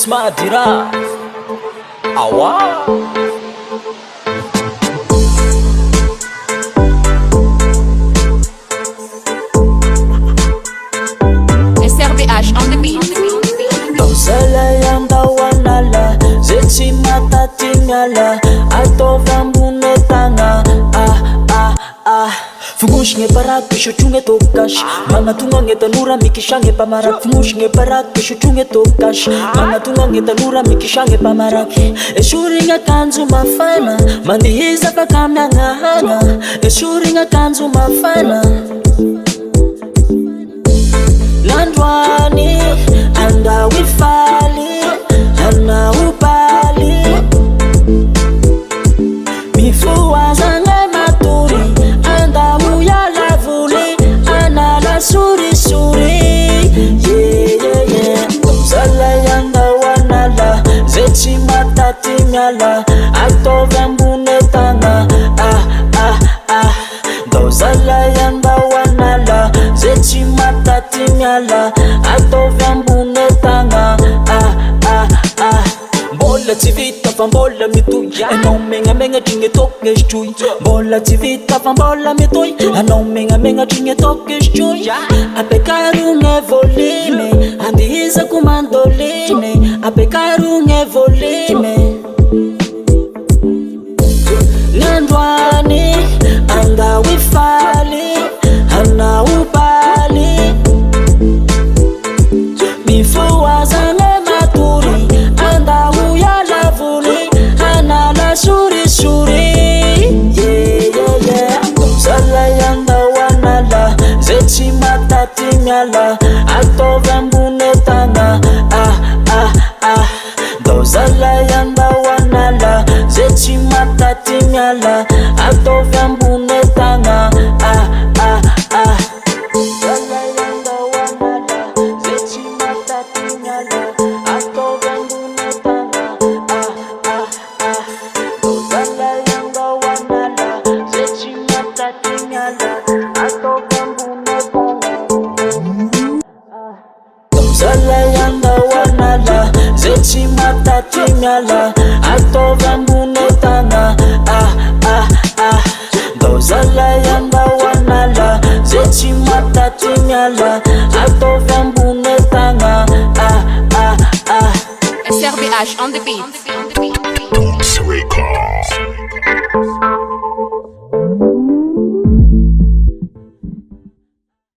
S.MADIRAH awa SRBH on the beat. Salay andao hanala, zay tsy matatignala, ataovy ambony tagna. Fignosigny paraky pisotrogny ataoko gasy, magnatogna gny tanora mikisagny mpamaraky. Fignosigny paraky pisotrogny ataoko gasy, magnatogna gny tanora mikisagny mpamaraky. Esorigny akanjo mafana, mandihiza afaka amiagnahagna. Esorigny akanjo mafana, landroany andao ifaly, anao paly, mifoazagna matory, andao iala voly, hanala sorisori. Zalay andao hanala, zay tsy mataty miala, ataovy ambony tagna. Ndao zalay andao hanala, zay tsy mataty miala, ataovy ambony tagna. Mbola tsy vita fa mbola mitoy, anao megnamengatry gny ataoko ngezitroy. Mbola tsy vita fa mbola mitoy, anao megnamengatry gny ataoko ngezitroy. Apekaro gny volume, andihizako mandoline, apekaro gny volume. Nandroany andao ifaly, anao paly, mifoazagna matory, andao iala voly, hanala sorisori. Zalay andao hanala, zay tsy mataty miala, ataovy ambony tagna. Ndao zalay andao hanala, zay tsy mataty miala, ataovy ambony tagna. Zalay andao hanala, zay tsy mataty miala, ataovy ambony tagna. Ndao zalay andao hanala, zay tsy mataty miala, ataovy ambony tagna. Zalay andao hanala, zay tsy mataty miala, ataovy ambony tagna. Ndao zalay andao hanala, zay tsy mataty miala, ataovy ambony tagna. SRBH on the beat.